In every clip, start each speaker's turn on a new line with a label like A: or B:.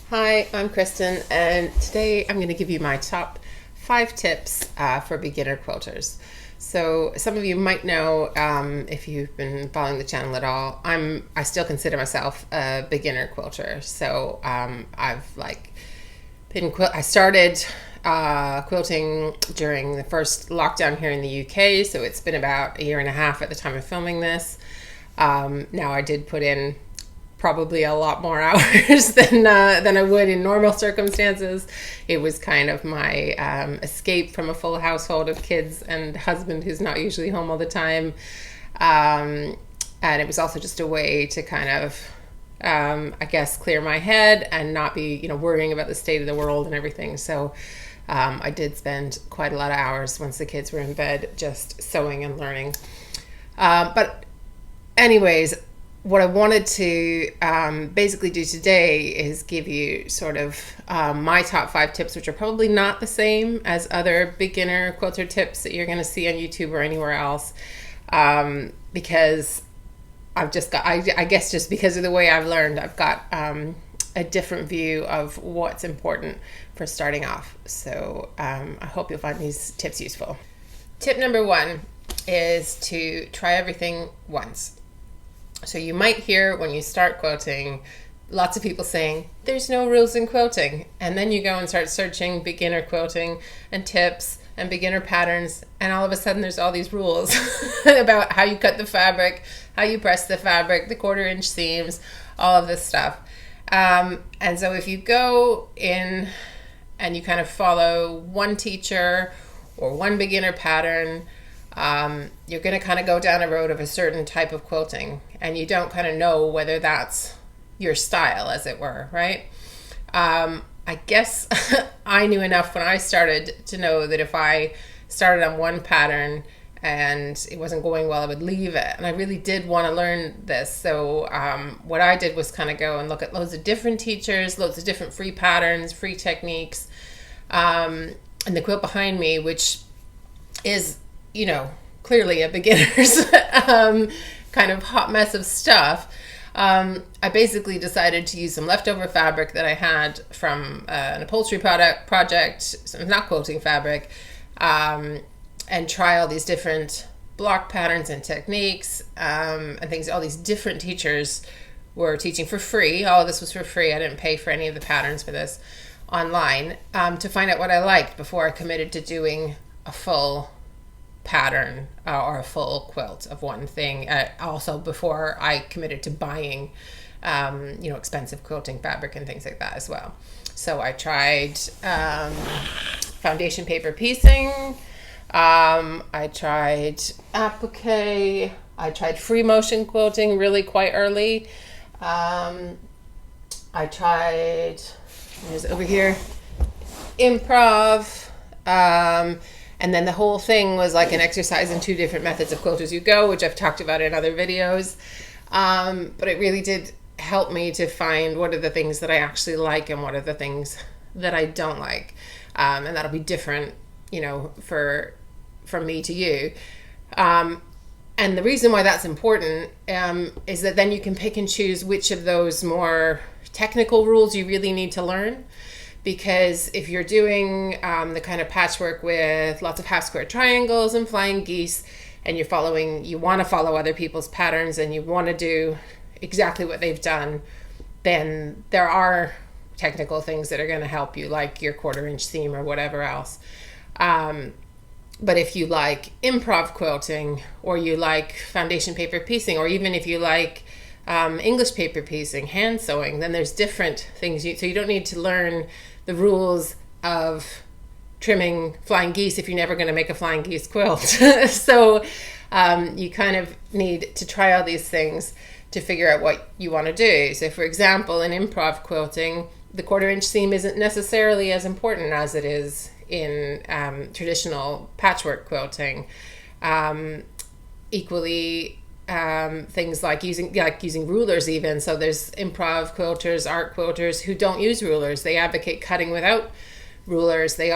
A: Hi, I'm Kristen, and today I'm going to give you my top 5 tips for beginner quilters. So some of you might know, if you've been following the channel at all, I still consider myself a beginner quilter. So I started quilting during the first lockdown here in the UK, so it's been about a year and a half at the time of filming this. Now I did put in probably a lot more hours than I would in normal circumstances. It was kind of my escape from a full household of kids and husband who's not usually home all the time. And it was also just a way to kind of, I guess, clear my head and not be, worrying about the state of the world and everything. So I did spend quite a lot of hours once the kids were in bed just sewing and learning. But anyways, what I wanted to basically do today is give you sort of my top 5 tips, which are probably not the same as other beginner quilter tips that you're going to see on YouTube or anywhere else, because I've just got, I guess just because of the way I've learned, I've got a different view of what's important for starting off. So I hope you'll find these tips useful. Tip number 1 is to try everything once. So you might hear when you start quilting lots of people saying there's no rules in quilting, and then you go and start searching beginner quilting and tips and beginner patterns, and all of a sudden there's all these rules about how you cut the fabric, how you press the fabric, the 1/4 inch seams, all of this stuff. And so if you go in and you kind of follow one teacher or one beginner pattern, you're going to kind of go down a road of a certain type of quilting, and you don't kind of know whether that's your style, as it were, right? I guess I knew enough when I started to know that if I started on one pattern and it wasn't going well, I would leave it. And I really did want to learn this. So what I did was kind of go and look at loads of different teachers, loads of different free patterns, free techniques. And the quilt behind me, which is, clearly a beginner's kind of hot mess of stuff, I basically decided to use some leftover fabric that I had from an upholstery project, some not quilting fabric, and try all these different block patterns and techniques and things. All these different teachers were teaching for free. All of this was for free. I didn't pay for any of the patterns for this online, to find out what I liked before I committed to doing a full pattern or a full quilt of one thing. Also before I committed to buying expensive quilting fabric and things like that as well. So I tried foundation paper piecing, I tried applique, I tried free motion quilting really quite early. I tried, there's over here, improv, and then the whole thing was like an exercise in 2 different methods of quilt as you go, which I've talked about in other videos. But it really did help me to find what are the things that I actually like and what are the things that I don't like. And that'll be different, from me to you. And the reason why that's important is that then you can pick and choose which of those more technical rules you really need to learn. Because if you're doing the kind of patchwork with lots of half square triangles and flying geese, and you want to follow other people's patterns and you want to do exactly what they've done, then there are technical things that are going to help you, like your 1/4 inch seam or whatever else. But if you like improv quilting, or you like foundation paper piecing, or even if you like English paper piecing, hand sewing, then there's different things. So you don't need to learn the rules of trimming flying geese if you're never going to make a flying geese quilt. So you kind of need to try all these things to figure out what you want to do. So for example, in improv quilting, the 1/4 inch seam isn't necessarily as important as it is in traditional patchwork quilting. Equally, things like using rulers even. So there's improv quilters, art quilters who don't use rulers. They advocate cutting without rulers. There's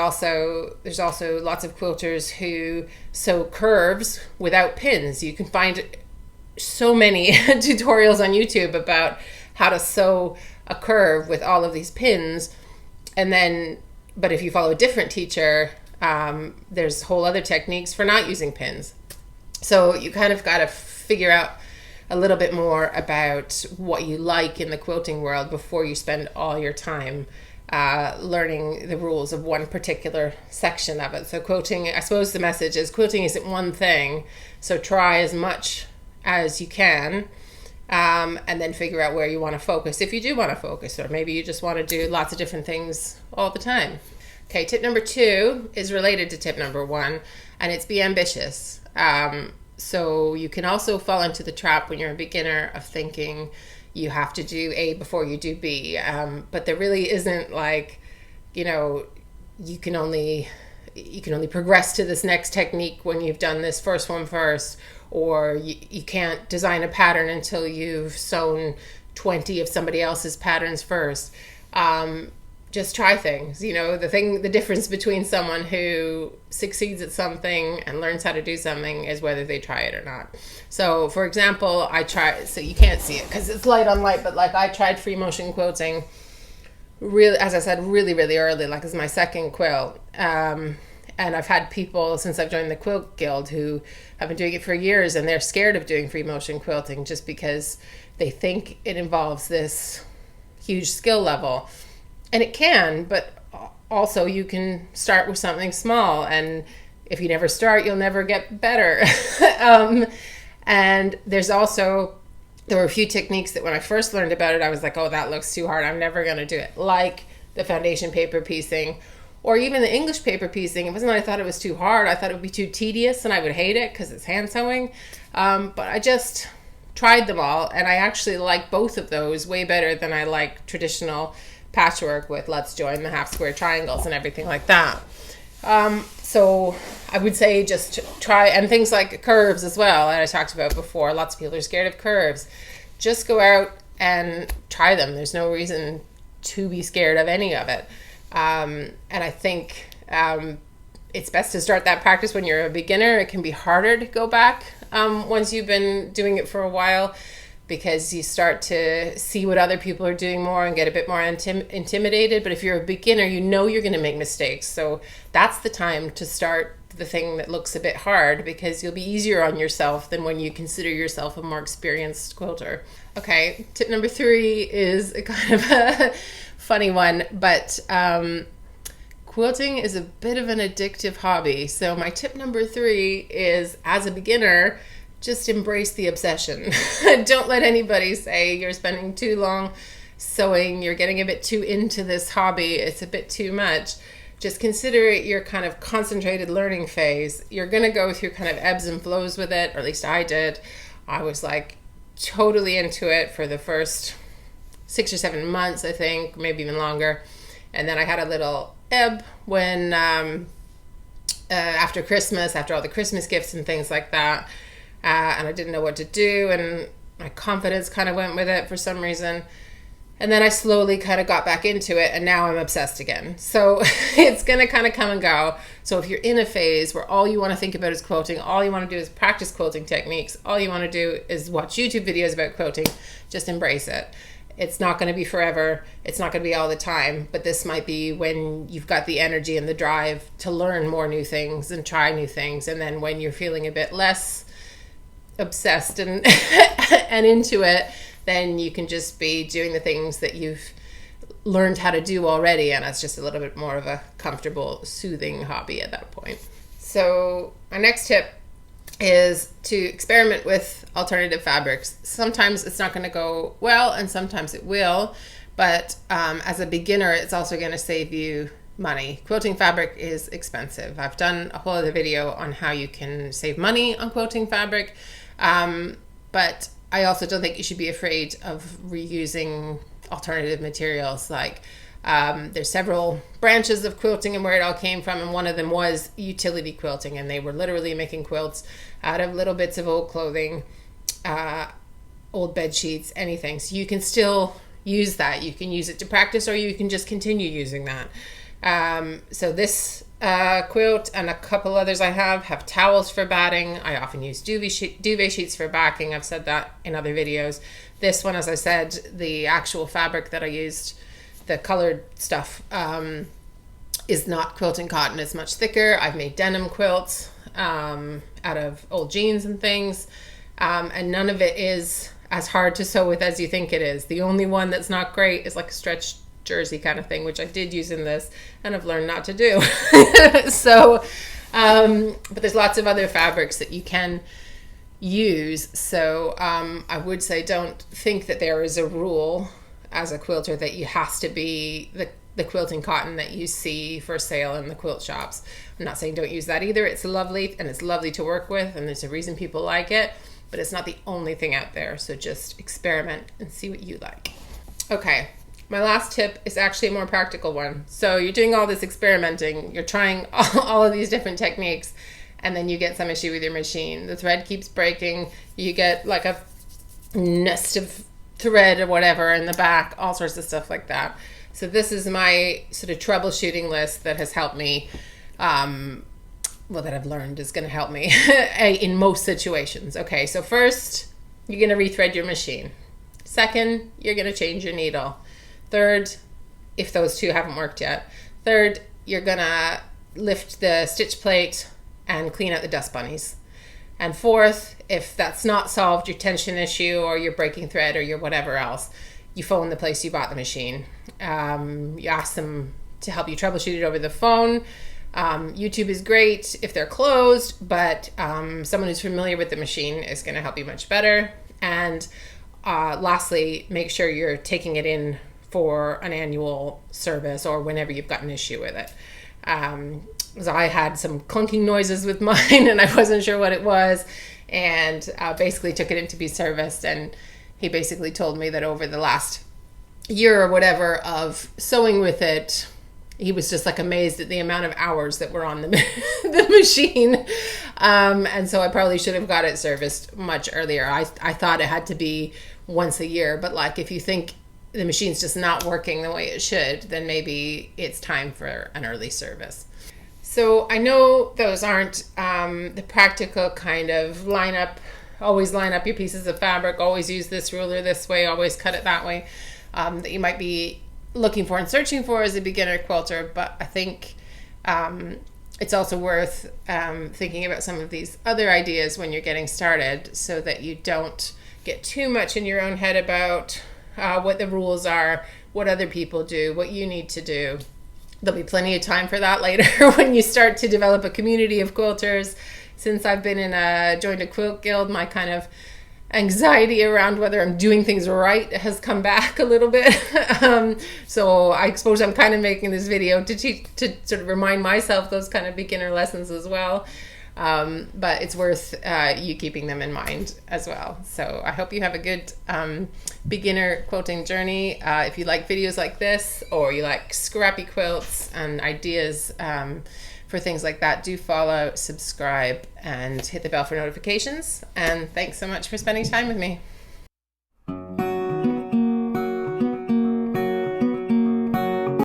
A: also lots of quilters who sew curves without pins. You can find so many tutorials on YouTube about how to sew a curve with all of these pins, and then, but if you follow a different teacher, there's whole other techniques for not using pins. So you kind of got to figure out a little bit more about what you like in the quilting world before you spend all your time learning the rules of one particular section of it. So quilting, I suppose the message is quilting isn't one thing, so try as much as you can, and then figure out where you want to focus, if you do want to focus, or maybe you just want to do lots of different things all the time. Okay, tip number 2 is related to tip number 1, and it's be ambitious. So you can also fall into the trap when you're a beginner of thinking you have to do A before you do B. But there really isn't, like, you know, you can only progress to this next technique when you've done this first one first, or you can't design a pattern until you've sewn 20 of somebody else's patterns first. Just try things. You know, the difference between someone who succeeds at something and learns how to do something is whether they try it or not. So for example, so you can't see it because it's light on light, but like I tried free motion quilting really, as I said, really, really early, like it's my second quilt. And I've had people since I've joined the Quilt Guild who have been doing it for years, and they're scared of doing free motion quilting just because they think it involves this huge skill level. And it can, but also you can start with something small, and if you never start, you'll never get better. And there were a few techniques that when I first learned about it, I was like, oh, that looks too hard, I'm never going to do it. Like the foundation paper piecing, or even the English paper piecing. It wasn't that I thought it was too hard, I thought it would be too tedious and I would hate it because it's hand sewing. But I just tried them all, and I actually like both of those way better than I like traditional patchwork with let's join the half square triangles and everything like that. So I would say just try, and things like curves as well, that I talked about before. Lots of people are scared of curves. Just go out and try them. There's no reason to be scared of any of it. And I think it's best to start that practice when you're a beginner. It can be harder to go back once you've been doing it for a while, because you start to see what other people are doing more and get a bit more intimidated. But if you're a beginner, you know you're going to make mistakes. So that's the time to start the thing that looks a bit hard, because you'll be easier on yourself than when you consider yourself a more experienced quilter. Okay, tip number 3 is a kind of a funny one, but quilting is a bit of an addictive hobby. So my tip number 3 is, as a beginner, just embrace the obsession. Don't let anybody say you're spending too long sewing, you're getting a bit too into this hobby, it's a bit too much. Just consider it your kind of concentrated learning phase. You're going to go through kind of ebbs and flows with it, or at least I did. I was like totally into it for the first 6 or 7 months, I think, maybe even longer. And then I had a little ebb when after Christmas, after all the Christmas gifts and things like that, and I didn't know what to do, and my confidence kind of went with it for some reason. And then I slowly kind of got back into it, and now I'm obsessed again. So it's going to kind of come and go. So if you're in a phase where all you want to think about is quilting, all you want to do is practice quilting techniques, all you want to do is watch YouTube videos about quilting, just embrace it. It's not going to be forever. It's not going to be all the time, but this might be when you've got the energy and the drive to learn more new things and try new things. And then when you're feeling a bit less obsessed and and into it, then you can just be doing the things that you've learned how to do already, and it's just a little bit more of a comfortable, soothing hobby at that point. So my next tip is to experiment with alternative fabrics. Sometimes it's not going to go well, and sometimes it will, but as a beginner, it's also going to save you money. Quilting fabric is expensive. I've done a whole other video on how you can save money on quilting fabric, but I also don't think you should be afraid of reusing alternative materials. Like there's several branches of quilting and where it all came from, and one of them was utility quilting, and they were literally making quilts out of little bits of old clothing, old bed sheets, anything. So you can still use that. You can use it to practice, or you can just continue using that. So this quilt and a couple others I have towels for batting. I often use duvet sheets for backing. I've said that in other videos. This one, as I said, the actual fabric that I used, the colored stuff, is not quilting cotton. It's much thicker. I've made denim quilts out of old jeans and things, and none of it is as hard to sew with as you think it is. The only one that's not great is like a stretch jersey kind of thing, which I did use in this and I've learned not to do. So but there's lots of other fabrics that you can use. So I would say don't think that there is a rule as a quilter that you has to be the quilting cotton that you see for sale in the quilt shops. I'm not saying don't use that either. It's lovely, and it's lovely to work with, and there's a reason people like it, but it's not the only thing out there. So just experiment and see what you like. Okay, my last tip is actually a more practical one. So you're doing all this experimenting, you're trying all of these different techniques, and then you get some issue with your machine. The thread keeps breaking, you get like a nest of thread or whatever in the back, all sorts of stuff like that. So this is my sort of troubleshooting list that has helped me, that I've learned is going to help me in most situations. Okay, so first, you're going to rethread your machine. Second, you're going to change your needle. Third, if those two haven't worked yet. Third, you're going to lift the stitch plate and clean out the dust bunnies. And fourth, if that's not solved, your tension issue or your breaking thread or your whatever else, you phone the place you bought the machine. You ask them to help you troubleshoot it over the phone. YouTube is great if they're closed, but someone who's familiar with the machine is going to help you much better. And lastly, make sure you're taking it in for an annual service or whenever you've got an issue with it. So I had some clunking noises with mine and I wasn't sure what it was, and basically took it in to be serviced, and he basically told me that over the last year or whatever of sewing with it, he was just like amazed at the amount of hours that were on the machine. And so I probably should have got it serviced much earlier. I thought it had to be once a year, but like if you think the machine's just not working the way it should, then maybe it's time for an early service. So I know those aren't the practical kind of always line up your pieces of fabric, always use this ruler this way, always cut it that way, that you might be looking for and searching for as a beginner quilter. But I think it's also worth thinking about some of these other ideas when you're getting started, so that you don't get too much in your own head about what the rules are, what other people do, what you need to do. There'll be plenty of time for that later when you start to develop a community of quilters. Since I've been joined a quilt guild, my kind of anxiety around whether I'm doing things right has come back a little bit. So I suppose I'm kind of making this video to sort of remind myself those kind of beginner lessons as well. But it's worth you keeping them in mind as well. So I hope you have a good beginner quilting journey. If you like videos like this, or you like scrappy quilts and ideas for things like that, do follow, subscribe, and hit the bell for notifications. And thanks so much for spending time with me.